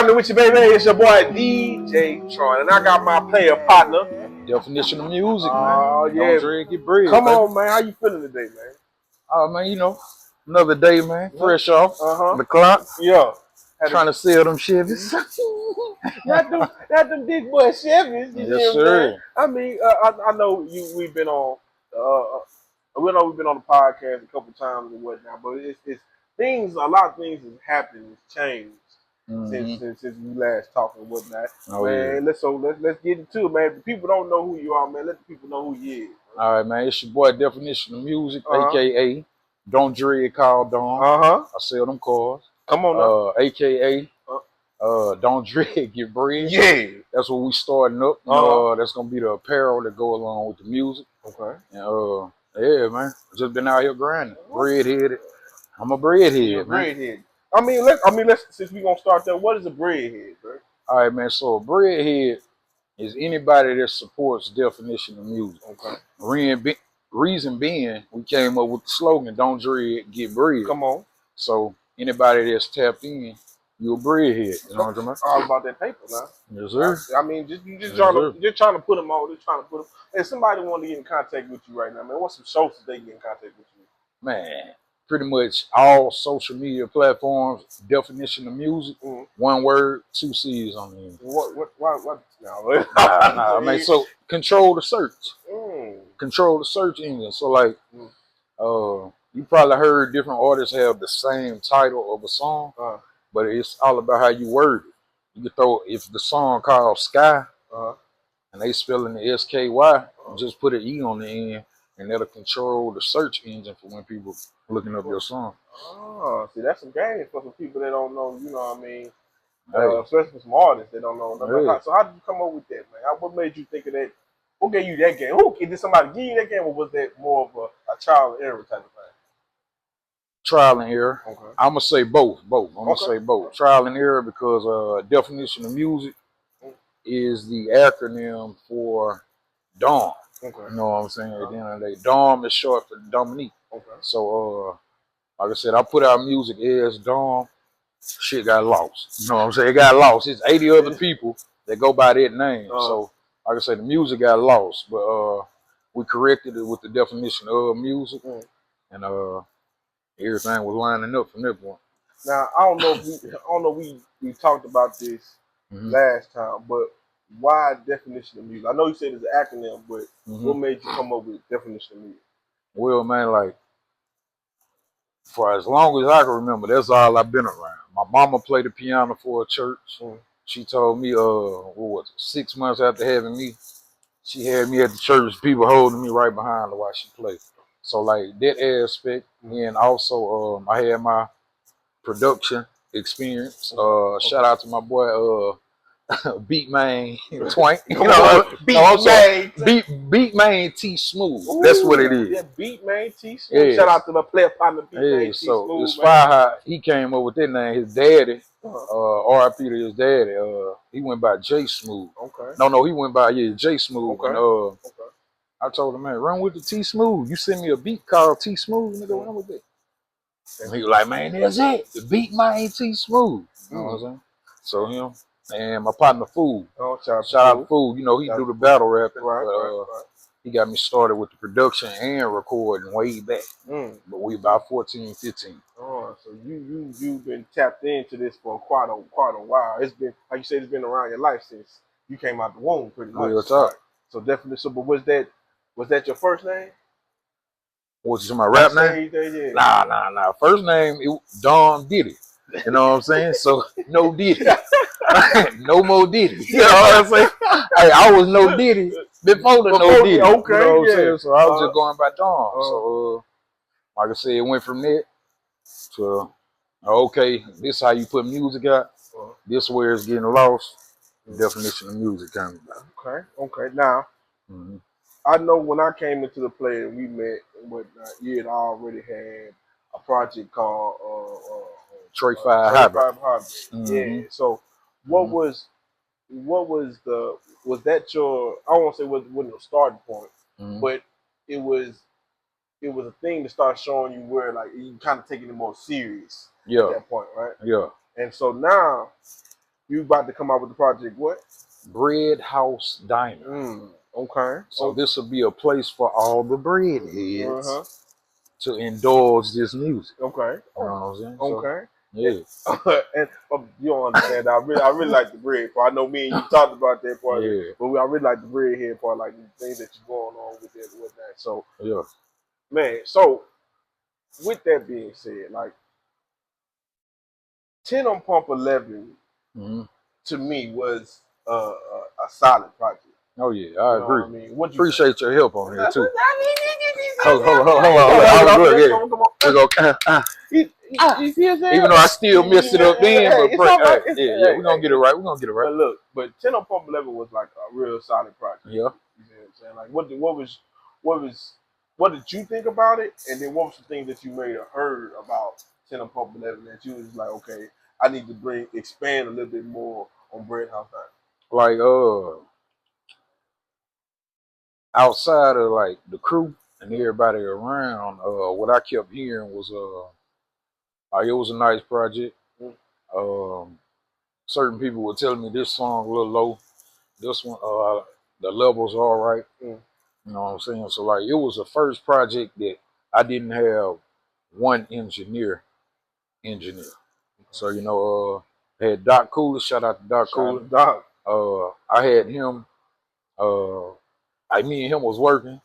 rocking with you, baby. It's your boy DJ Tronn, and I got my player partner. Definition of music, man. Oh yeah, don't drink your bread. Come baby. on, man. How you feeling today, man? Oh man, you know, another day, man. Fresh off the clock. Yeah. Trying to sell them Chevys. not them big boy Chevys. You Yes, know sir. I mean, I know we've been on. We know we've been on the podcast a couple times and whatnot, but it's things. A lot of things has happened. It's changed. Since we last talked and whatnot, man. Yeah. Let's get into it, man. If people don't know who you are, man. Let the people know who you is. All right, man. It's your boy Definition of Music, aka Don't Dread Call Dawn. I sell them cars. Come on now. AKA Don't Dread Get Bread. Yeah. That's what we starting up. That's gonna be the apparel that go along with the music. Okay. And yeah, man. Just been out here grinding. Breadheaded. I'm a breadhead, man. Breadhead. I mean, let's since we gonna start there. What is a breadhead, bro? All right, man. So a breadhead is anybody that supports Definition of Music. Okay. Reason being, we came up with the slogan, "Don't dread, get bread." Come on. So anybody that's tapped in, you a breadhead. You know what I'm talking about? All about that paper now. Yes, sir. I mean, just trying to put them on. Just trying to put them. If somebody want to get in contact with you right now, man, what's some shows that they get in contact with you? Man, pretty much all social media platforms, Definition of Music, one word, 2 C's on the end. What? No. Nah, man. So control the search. Control the search engine. So like, you probably heard different artists have the same title of a song, but it's all about how you word it. You can throw, if the song called Sky, and they spelling the SKY, just put an E on the end, and that'll control the search engine for when people looking up your song. Oh, see, that's some game for some people that don't know. You know what I mean? Especially for some artists that don't know. So how did you come up with that, man? What made you think of that? Who gave you that game? Did somebody give you that game, or was that more of a trial and error type of thing? Trial and error. Okay. I'm gonna say both. I'm gonna say both. Trial and error because Definition of Music is the acronym for Dom. Okay. You know what I'm saying? At the end of the day, Dom is short for Dominique. Okay. So like I said, I put out music as Dom. Shit got lost. You know what I'm saying? It got lost. It's 80 other people that go by that name. So like I said, the music got lost, but we corrected it with the Definition of Music, and everything was lining up from that point. Now I don't know if we talked about this last time, but why Definition of Music? I know you said it's an acronym, but what made you come up with Definition of Music? Well, man, like for as long as I can remember, that's all I've been around. My mama played the piano for a church. She told me, what was it, 6 months after having me, she had me at the church, people holding me right behind her while she played. So like that aspect, and also I had my production experience. Shout out to my boy Beat Man Twank. Beat Man T Smooth. That's what it is. Yeah, Beat Man T Smooth. Shout out to my player partner Beat Man T Smooth. So it's fire how he came up with that name. His daddy, R.I.P. to his daddy. He went by J Smooth. Okay. No, he went by J Smooth. Okay. And I told him, man, run with the T Smooth. You send me a beat called T Smooth, nigga, run with it. And he was like, man, that's it. The Beat Man T Smooth. You know what I'm saying? So him and my partner Fool. Shout out to Fool. You know, he do the battle rapping. He got me started with the production and recording way back. But we about 14, 15. Oh, so you've been tapped into this for quite a while. It's been, like you said, it's been around your life since you came out the womb, pretty much. Real talk. So definitely. So, but was that your first name? What's my rap name? Nah. First name, Don Diddy. You know what I'm saying? So, no Diddy. No more Diddy. You know what I'm saying? Hey, I was no Diddy before the no Diddy. Okay, you know what I'm saying? So I was just going by Don. So, like I said, it went from that to, okay, this how you put music out. This where it's getting lost. Definition of Music coming back. Okay. Now, I know when I came into the play and we met and whatnot, you had already had a project called Trey Five Hybrid. Yeah. So was that your, I won't say wasn't a starting point, but it was a thing to start showing you where like you kind of taking it more serious at that point, right? Yeah. And so now You about to come out with the project what? Bread House Diner. Okay. So this will be a place for all the breadheads to indulge this music. Okay. You know what I'm saying? Okay. So, yeah. And you don't understand. I really like the bread part. I know me and you talked about that part, but I really like the bread head part, like the things that you're going on with it and whatnot. So yeah, man. So with that being said, like 10 on Pump 11 to me was a solid project. Oh yeah, I agree. What I mean? What you appreciate your help on here too. Hold on. We go. Even though I still messed it up then, but we're gonna get it right. We're gonna get it right. But look, but 10 on Pump 11 was like a real solid project. Yeah. You know what I'm saying? Like what did you think about it? And then what was the thing that you may have heard about 10 on Pump 11 that you was like, okay, I need to expand a little bit more on Bread House Diner? Like outside of like the crew and everybody around, what I kept hearing was it was a nice project. Certain people were telling me this song a little low. This one, the levels are all right. You know what I'm saying? So like, it was the first project that I didn't have one engineer. So I had Doc Coolin. Shout out to Doc Coolin. Doc. I had him. Me and him was working.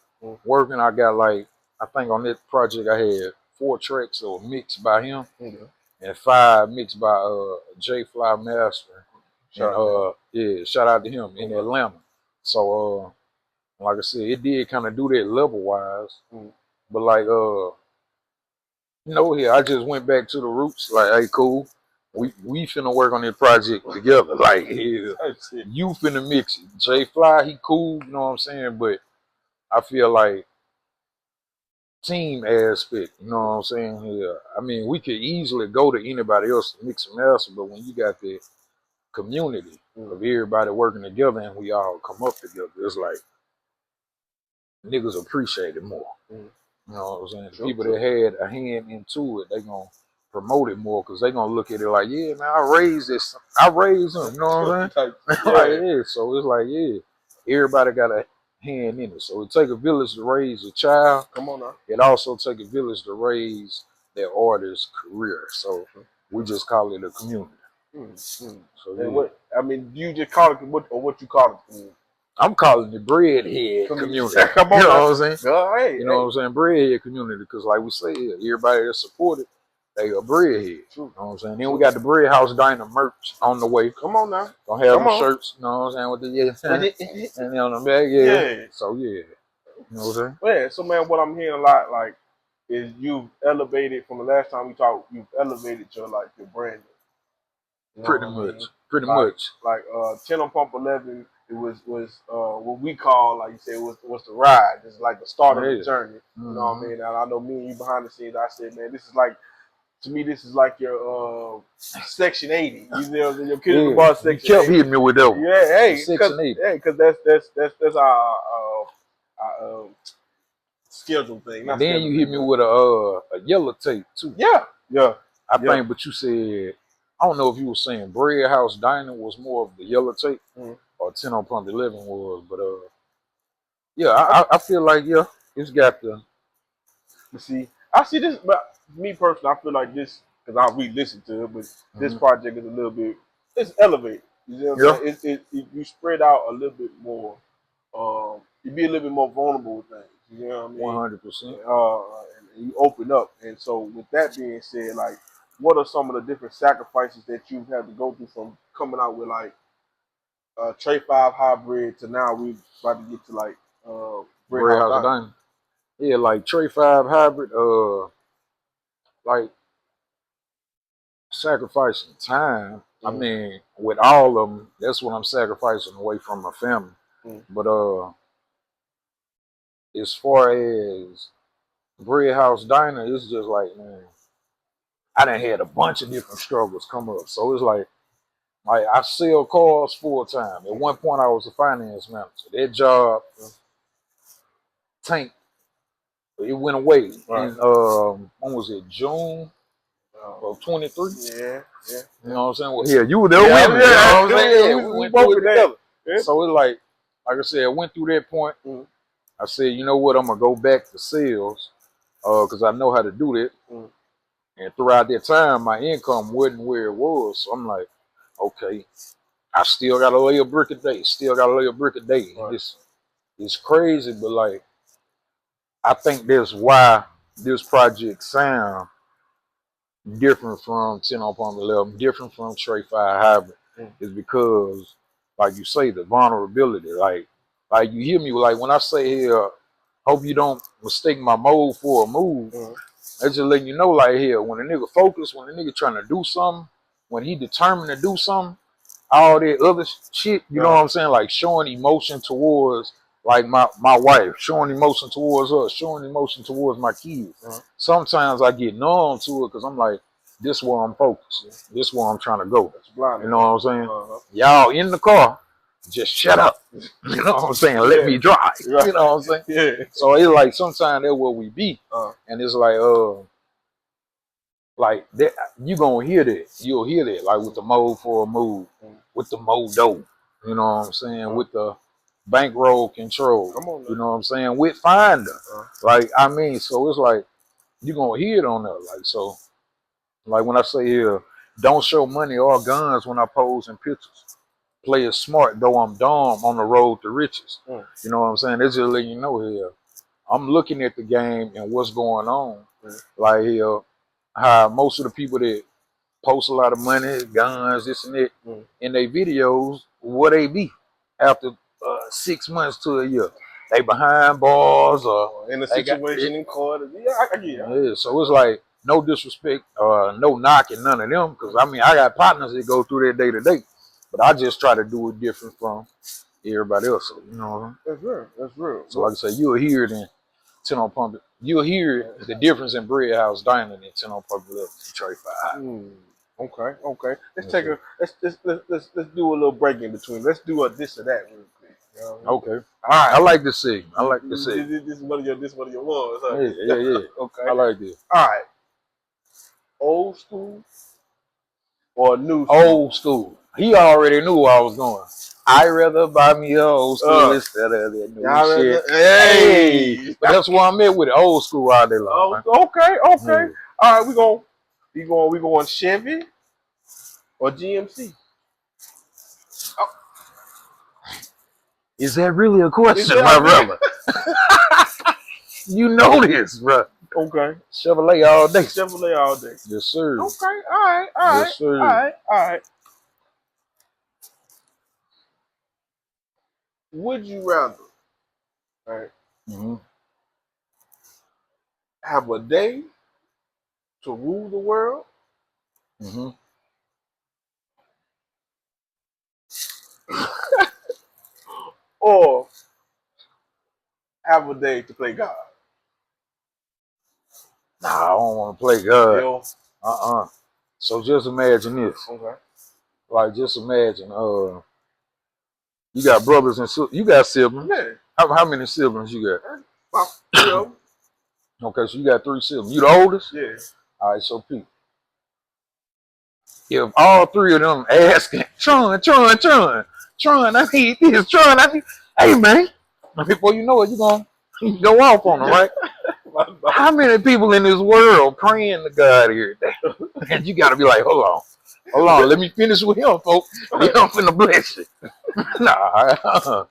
I got I think on that project I had 4 tracks that were mixed by him, and 5 mixed by J Fly Master. Shout out to him in Atlanta. So like I said, it did kind of do that level wise, but like here I just went back to the roots. Like, hey, cool. We finna work on this project together. Like, you finna mix it. J Fly, he cool, you know what I'm saying? But I feel like team aspect, you know what I'm saying? Yeah. I mean, we could easily go to anybody else to mix and master, but when you got the community of everybody working together and we all come up together, it's like niggas appreciate it more. You know what I'm saying? The people that had a hand into it, they gonna promote it more because they gonna look at it like, yeah, man, I raised them, you know what I'm saying? Like, so it's like, everybody got a hand in it. So it take a village to raise a child. Come on now. It also take a village to raise their artist's career. So we just call it a community. So what? I mean, you just call it what you call it? I'm calling it breadhead community. Come on, you know what I'm saying? You know what I'm saying? Breadhead community, because like we say, everybody that supported, they are breadhead. You know what I'm saying? Then we got the Bread House Diner merch on the way. Come on now. Gonna have the shirts, you know what I'm saying, with the and on the back, So you know what I'm saying? Yeah, so man, what I'm hearing a lot like is you've elevated from the last time we talked, you've elevated your branding. You know Pretty much. Like 10 on Pump 11, it was what we call, like you said, was the ride. It's like the start of the journey. You know what I mean? And I know me and you behind the scenes, I said, man, this is like, to me, this is like your Section 80. You know, your kid in the bar Section 80. You kept hitting me with that one. Yeah, hey, Section 80. Hey, because that's our schedule thing. And then you hit me with a yellow tape too. Yeah. I think, but you said, I don't know if you were saying Bread House Diner was more of the yellow tape or 10 on Pump 11 was, but I feel like it's got the. You see, I see this, but me personally, I feel like this because I re-listened to it, but this project is a little bit, it's elevated. You know what I'm saying? You spread out a little bit more. You be a little bit more vulnerable with things. You know what I mean? 100%. And you open up. And so, with that being said, like, what are some of the different sacrifices that you've had to go through from coming out with like Trey 5 hybrid to now we about to get to like Bread House Diner? Yeah, like Trey 5 hybrid. Like sacrificing time. I mean, with all of them, that's what I'm sacrificing away from my family. But as far as Bread House Diner, it's just like, man, I done had a bunch of different struggles come up. So it's like I sell cars full time. At one point, I was a finance manager. That job tanked. It went away. And when was it? June? Well, 23. Yeah. You know what I'm saying? Well, yeah, you were there with me. Yeah, You know what I'm saying? yeah, We went both through it that. together. Yeah. So it's like I said, I went through that point. I said, you know what? I'm gonna go back to sales, because I know how to do that. And throughout that time, my income wasn't where it was. So I'm like, okay, I still gotta lay a brick a day. Still gotta lay a brick a day. Right. It's crazy, but like, I think that's why this project sound different from 10 upon 11, different from Trey 5 Hybrid, is because, like you say, the vulnerability. Like you hear me, like when I say here, hope you don't mistake my mode for a move. That's just letting you know, like here, when a nigga focus, when a nigga trying to do something, when he determined to do something, all that other shit, you know what I'm saying? Like showing emotion towards, like my wife, showing emotion towards her, showing emotion towards my kids. Sometimes I get numb to it because I'm like, this is where I'm focused. This is where I'm trying to go. You know what I'm saying? Y'all in the car, just shut up. You know what I'm saying? Let me drive. You know what I'm saying? Yeah. So it's like sometimes that's where we be. And it's like that, you gonna hear that. You'll hear that, like with the mode for a move, with the modo, you know what I'm saying, with the bankroll control, you know what I'm saying, with Finder. Like, I mean, so it's like you gonna hear it on there. Like, so like when I say here, don't show money or guns when I pose in pictures. Play it smart, though I'm dumb on the road to riches. You know what I'm saying? It's just letting you know here. I'm looking at the game and what's going on. Like here, how most of the people that post a lot of money, guns, this and that, in their videos, what they be after 6 months to a year. They behind bars or in a situation in court. Yeah, I get it. Yeah, so it's like no disrespect, no knocking none of them, because I mean I got partners that go through that day to day, but I just try to do it different from everybody else. So, you know, that's real. That's real. So like I say, you'll hear it in 10 on Pump. You'll hear the difference in Bread House Dining and 10 on Pump 11 Detroit 5. Okay. Let's take a let's do a little break in between. Let's do a this or that real quick. You know what I mean? Okay. All right. I like this segment. I like this segment. This is one of your ones. Huh? Yeah. Okay. I like this. All right. Old school or new school? Old school. He already knew where I was going. I'd rather buy me a old school instead of that new shit. Hey, but that's where I'm at with it. Old school all day long. Okay. All right, we going Chevy or GMC? Oh. Is that really a question, my brother? You know this, bro. Okay. Chevrolet all day. Chevrolet all day. Yes, sir. Okay. All right. Yes, sir. All right. Would you rather, have a day to rule the world, or have a day to play God? Nah, I don't want to play God. So just imagine this. Okay. Like, just imagine, you got brothers and sisters. You got siblings. Yeah. How many siblings you got? About 3 of them. Okay, so you got 3 siblings. You the oldest? Yeah. All right, so Pete. If all 3 of them asking, Tronn, I need this, Tronn, I need. Hey, man. Before you know it, you're going to go off on them, right? How many people in this world praying to God every day? And you got to be like, hold on, let me finish with him, folks. I'm finna bless you. Nah.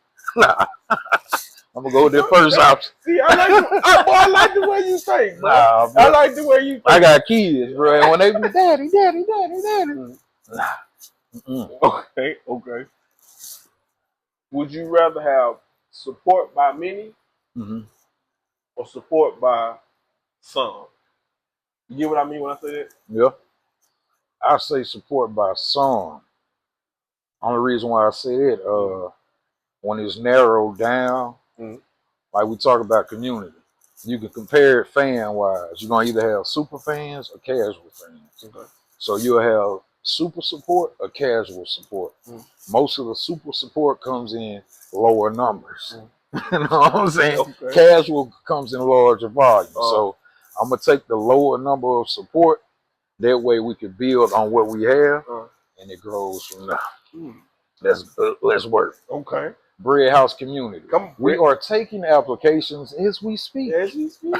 I'm gonna go with the first option. See, I like the way you think, bro. Nah, bro. I like the way you think. I got kids, bro. And when they be daddy. Okay. Would you rather have support by many or support by some? You get what I mean when I say that? Yeah. I say support by some. Only reason why I say it, when it's narrowed down, like we talk about community, you can compare it fan-wise. You're going to either have super fans or casual fans. Okay. So you'll have super support or casual support. Most of the super support comes in lower numbers. You know what I'm saying? Okay. Casual comes in larger volume. So I'm going to take the lower number of support, That way we can build on what we have, and it grows from there. Let's work. Okay. Bread House community. We are taking applications as we speak. As we speak.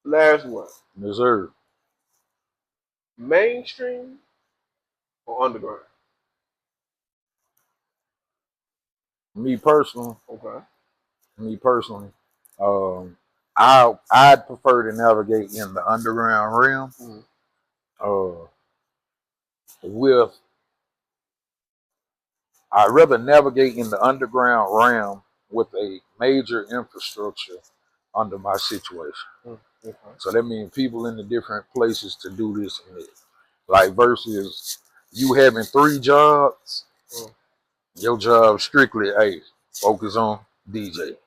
Last one. Yes, sir. Mainstream or underground? Me personally. Okay. Me personally. I'd prefer to navigate in the underground realm. I'd rather navigate in the underground realm with a major infrastructure under my situation. Okay. So that means people in the different places to do this and that. Like versus you having 3 jobs, your job strictly, hey, focus on DJ.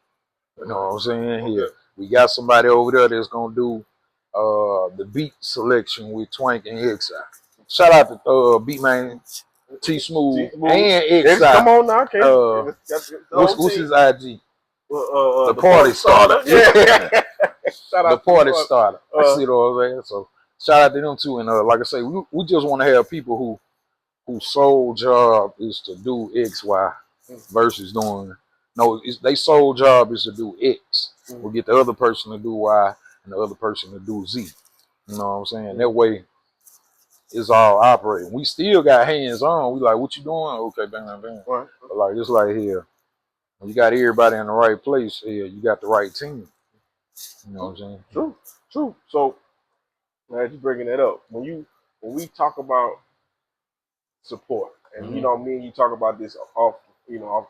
You know what I'm saying? Here, we got somebody over there that's gonna do the beat selection with Twank and X-I. Shout out to Beatman, T Smooth, and X-I. Come on now, okay. What's his IG? The party starter. Yeah. Shout out the party starter. I see what I'm saying. So shout out to them too. And like I say, we just want to have people whose sole job is to do X, Y, versus doing they sole job is to do X. We'll get the other person to do Y and the other person to do Z. You know what I'm saying? That way it's all operating. We still got hands on. We like, what you doing? Okay, bang, bang, bang. Right. But like it's like here, when you got everybody in the right place here, you got the right team. You know what I'm saying? True. So glad you bringing that up. When we talk about support, and you know, me and you talk about this off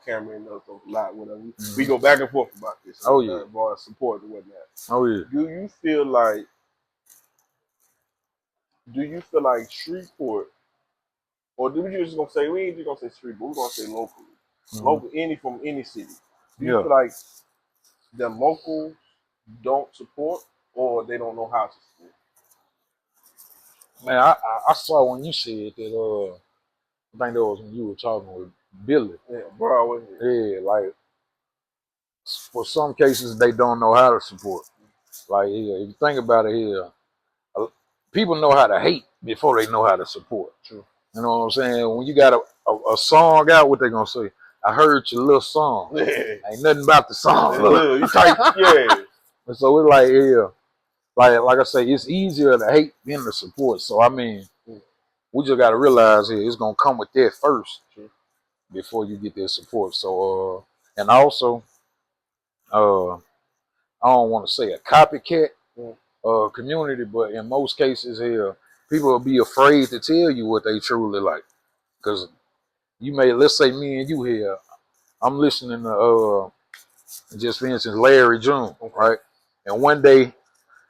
camera and a lot, whatever. We go back and forth about this. About support and whatnot. Oh yeah. Do you feel like Shreveport, or do we just gonna say, we ain't just gonna say Shreveport, we're gonna say locally, local, from any city? Do you feel like the locals don't support, or they don't know how to support? Man, I saw when you said that. I think that was when you were talking with Billy. Yeah, bro. Yeah, like for some cases they don't know how to support. Like here, if you think about it here, people know how to hate before they know how to support. True. You know what I'm saying? When you got a song out, what they gonna say? I heard your little song. Yeah. Ain't nothing about the song. You type, yeah. And so it's like here, like I say, it's easier to hate than to support. So I mean, we just gotta realize here it's gonna come with that first before you get that support. So and also I don't want to say a copycat community, but in most cases here, people will be afraid to tell you what they truly like. Because you may, let's say me and you here, I'm listening to just for instance Larry June, right? And one day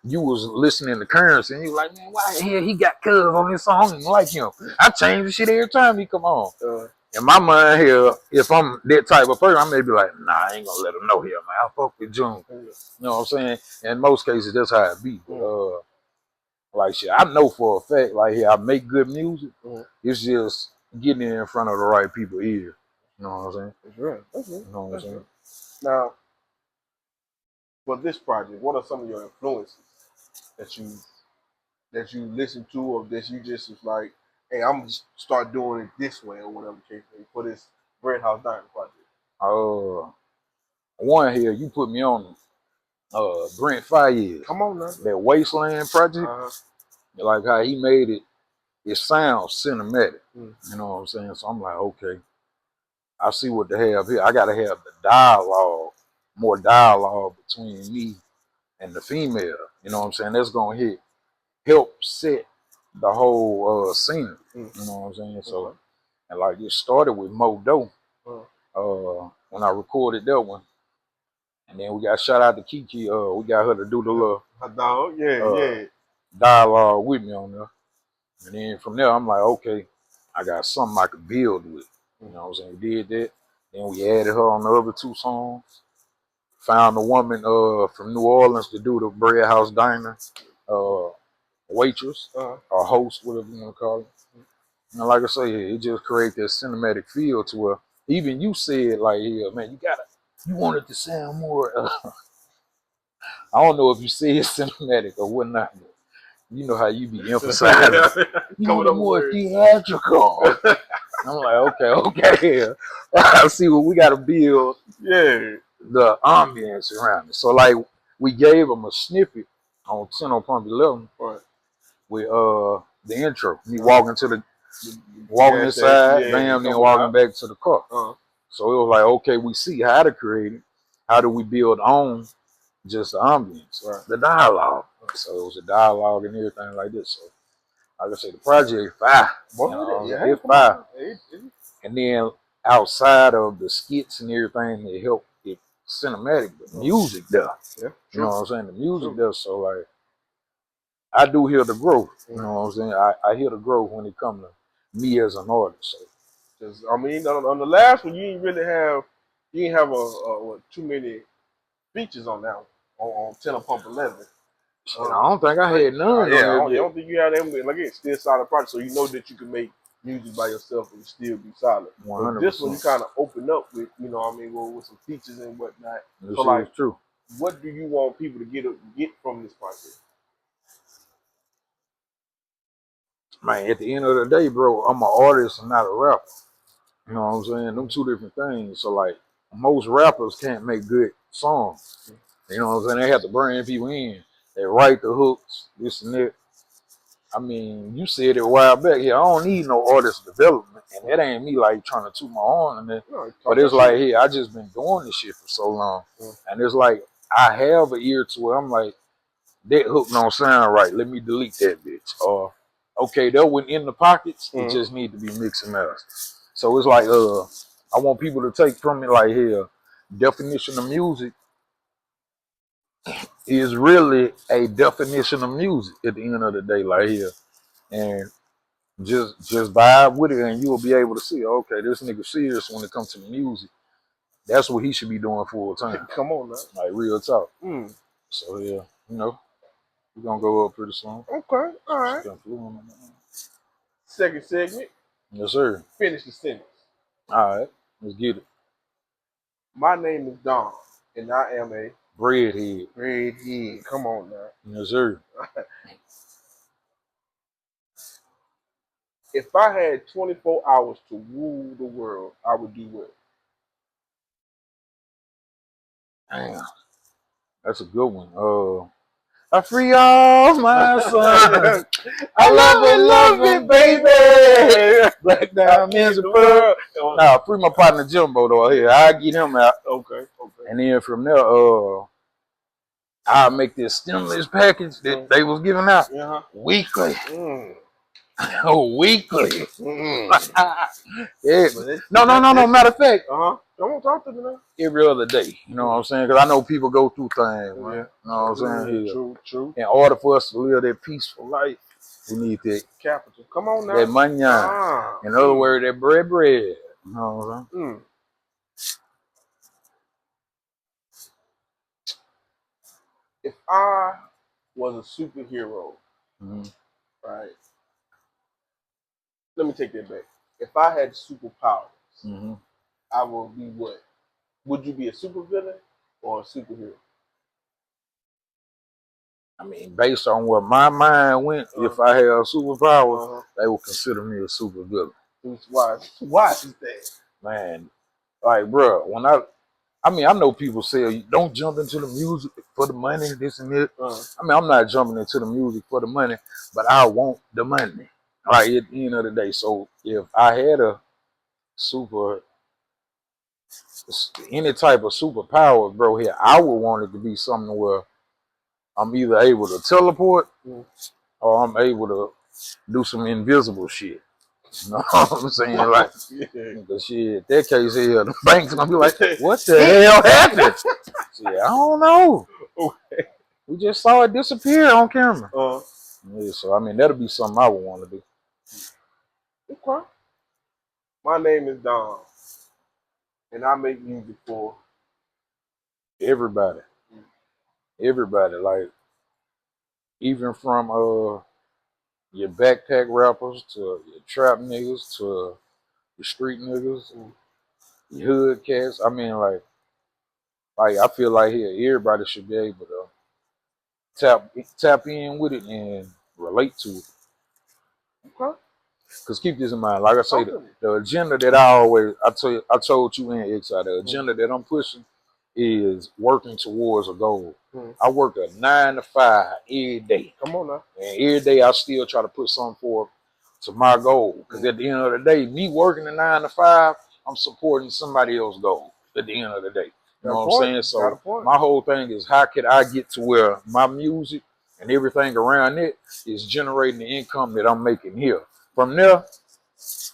you was listening to Currency and you like, man, why the hell he got Cuz on this song? I don't even like him. I change the shit every time he come on. In my mind here, if I'm that type of person, I may be like, nah, I ain't gonna let him know here, man. I fuck with June. You know what I'm saying? In most cases, that's how it be. Like shit, I know for a fact, like here, I make good music. It's just getting it in front of the right people ear. You know what I'm saying? That's right. You know what I'm saying? Now, for this project, what are some of your influences that you listen to, or that you just was like, hey, I'm gonna start doing it this way, or whatever case for this Bread House Diner project? One here, you put me on Brent Fayez. Come on now. That Wasteland project. Like how he made it, it sounds cinematic. You know what I'm saying? So I'm like, okay, I see what they have here. I gotta have the dialogue, more dialogue between me and the female. You know what I'm saying? That's gonna help set the whole scene. You know what I'm saying? So and like it started with Mo Doe when I recorded that one. And then we got shout out to Kiki. We got her to do the little dialogue with me on there. And then from there, I'm like, okay, I got something I could build with. You know what I'm saying? We did that. Then we added her on the other 2 songs. Found a woman from New Orleans to do the Bread House Diner, waitress, or host, whatever you want to call it. And like I say, it just creates that cinematic feel to where even you said, like, yeah, man, you wanted to sound more I don't know if you say it's cinematic or whatnot, but you know how you be emphasizing. You know, the more theatrical. I'm like, okay. I see what we got to build. Yeah. The ambience around it. So like we gave them a snippet on 10 on Pump 11 right. with the intro. Me walking to the walking inside, then walking back to the car. So it was like, okay, we see how to create it. How do we build on just the ambience, the dialogue. So it was a dialogue and everything like this. So like I say, the project fire. It's fire. And then outside of the skits and everything, it helped it cinematic, the music there. Yeah, you know what I'm saying? The music there. So like I do hear the growth. You know what I'm saying? I hear the growth when it comes to me as an artist. So. I mean, on the last one, you didn't have too many features on that one, on 10 on Pump 11. I don't think I had none. I don't think you had them. Like it's still solid project, so you know that you can make music by yourself and still be solid. 100%. But this one, you kind of open up with, you know what I mean, with some features and whatnot. So like, true. What do you want people to get from this project? Man, at the end of the day, bro, I'm an artist and not a rapper. You know what I'm saying? Them two different things. So like, most rappers can't make good songs. You know what I'm saying? They have to bring people in. They write the hooks, this and that. I mean, you said it a while back here. I don't need no artist development, and that ain't me like trying to toot my horn and that. But it's like, hey, I just been doing this shit for so long, and it's like I have an ear to where I'm like, that hook don't sound right. Let me delete that bitch. Or okay, that went in the pockets. It just need to be mixed and mastered. So it's like, I want people to take from it like, here, definition of music is really a definition of music at the end of the day, like here. And just vibe with it and you'll be able to see, okay, this nigga serious when it comes to the music. That's what he should be doing full time. Come on now. Like real talk. So yeah, you know, we're gonna go up pretty soon. Okay, all right. Second segment. Yes, sir. Finish the sentence. All right, let's get it. My name is Don, and I am a breadhead. Breadhead. Come on now. Yes, sir. If I had 24 hours to rule the world, I would do what? Damn. That's a good one. I free all my sons. I love it, baby. Black diamonds and pearl. Nah, free my partner Jimbo though. Here, I'll get him out. Okay. And then from there, I'll make this stimulus package that they was giving out weekly. Weekly. Yeah. No. Matter of fact. Don't talk to me now. Every other day. You know what I'm saying? Because I know people go through things, man. You know what I'm saying? True. In order for us to live that peaceful life, we need that capital. Come on now. That money. In other words, that bread. You know what I'm saying? If I was a superhero, right? Let me take that back. If I had superpowers, I would be what? Would you be a supervillain or a superhero? I mean, based on where my mind went, if I had a superpower, they would consider me a supervillain. Why is that? Man, like, bro, when I know people say, don't jump into the music for the money, this and that. I mean, I'm not jumping into the music for the money, but I want the money. Like, at the end of the day. So, if I had any type of superpower, bro, here, I would want it to be something where I'm either able to teleport or I'm able to do some invisible shit. You know what I'm saying? Like, the shit, that case here, the bank's gonna be like, what the hell happened? Shit, I don't know. Okay. We just saw it disappear on camera. Yeah, so I mean, that'll be something I would want to do. Okay. My name is Don, and I make music for everybody. Everybody, like, even from your backpack rappers to your trap niggas to your street niggas, your hood cats. I mean, like I feel like here, everybody should be able to tap in with it and relate to it. Okay. Because keep this in mind, like I say, the agenda that I told you and X out, the agenda that I'm pushing is working towards a goal. I work a 9 to 5 every day. Come on now. And every day I still try to put something forth to my goal. Because at the end of the day, me working a 9 to 5, I'm supporting somebody else's goal at the end of the day. You know what I'm saying? So my whole thing is, how could I get to where my music and everything around it is generating the income that I'm making here? From there,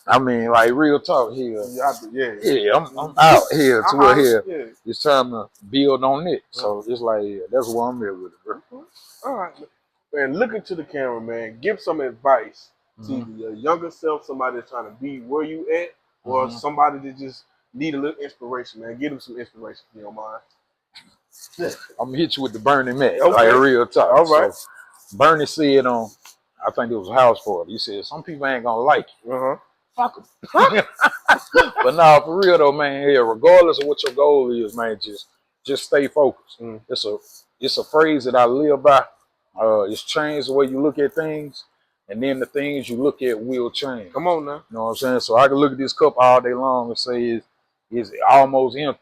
I mean, like real talk here. Yeah, I'm out here to where here. Yeah. It's time to build on it. So it's like, that's where I'm at with it, bro. All right, man. Look into the camera, man. Give some advice to your younger self, somebody that's trying to be where you at, or somebody that just need a little inspiration, man. Give them some inspiration, if you don't mind. I'm gonna hit you with the Bernie Mac, like real talk. All right. So Bernie said on, I think it was a house party. He said some people ain't gonna like you. Fuck them. But nah, for real though, man. Yeah, regardless of what your goal is, man, just stay focused. It's a phrase that I live by. It's change the way you look at things, and then the things you look at will change. Come on now. You know what I'm saying? So I can look at this cup all day long and say it's almost empty.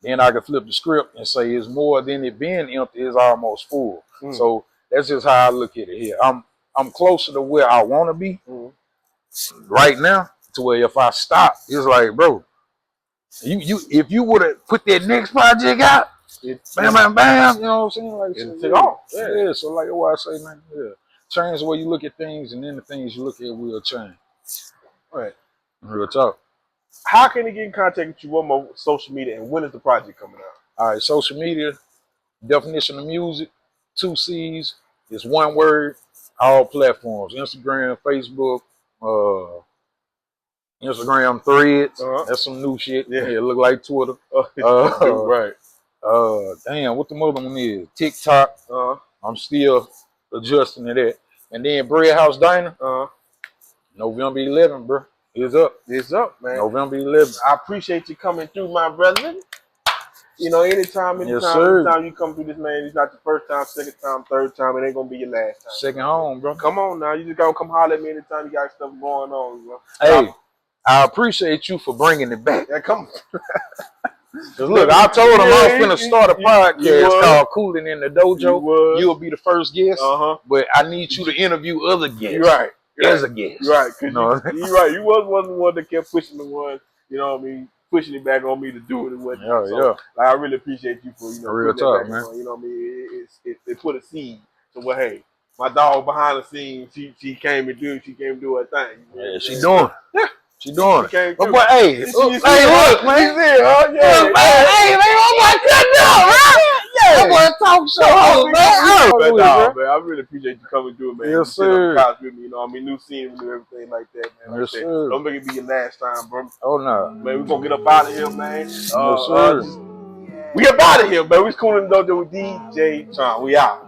Then I can flip the script and say it's more than it being empty, it's almost full. So that's just how I look at it here. I'm closer to where I want to be right now, to where if I stop, it's like, bro, if you would have put that next project out, bam, bam, bam, you know what I'm saying? Like, yeah. So like what I say, man, change the way you look at things, and then the things you look at will change. All right. Real talk. How can they get in contact with you? What more social media, and when is the project coming out? All right, social media, Definition of Music, 2 C's, it's one word, all platforms, Instagram, Facebook, Instagram Threads. That's some new shit. Yeah, it look like Twitter. Right. Damn, what the other one is? TikTok. I'm still adjusting to that. And then Bread House Diner. November 11th, bro. It's up. It's up, man. November 11th. I appreciate you coming through, my brother. You know, anytime you come through this, man, it's not the first time, second time, third time. It ain't gonna be your last time. Second home, bro. Come on now. You just gotta come holler at me anytime you got stuff going on, bro. Hey, I appreciate you for bringing it back. Yeah, come on. Cause look, I told him I was finna start a podcast called Coolin in the Dojo. You'll be the first guest, but I need you to interview other guests. Right. As a guest. Right. Cause you're right. You wasn't the one that kept pushing the one, you know what I mean, pushing it back on me to do it and whatnot. So I really appreciate you for, real talk, man. You know what I mean? It put a seed. So well, hey, my dog behind the scenes, she came and do her thing. Yeah, she doing. She doing it. But hey, look, man. Hey, man, I'm like, good job, that boy talk show, man. I really appreciate you coming through, man. Yes, sir. With me, you know, I mean, new scene and everything like that, man. Yes, sir. Don't make it be your last time, bro. Oh no, man, we gonna get up out of here, man. Yes, sir. We up out of here, man. We Coolin' Dojo with DJ Tronn. We out.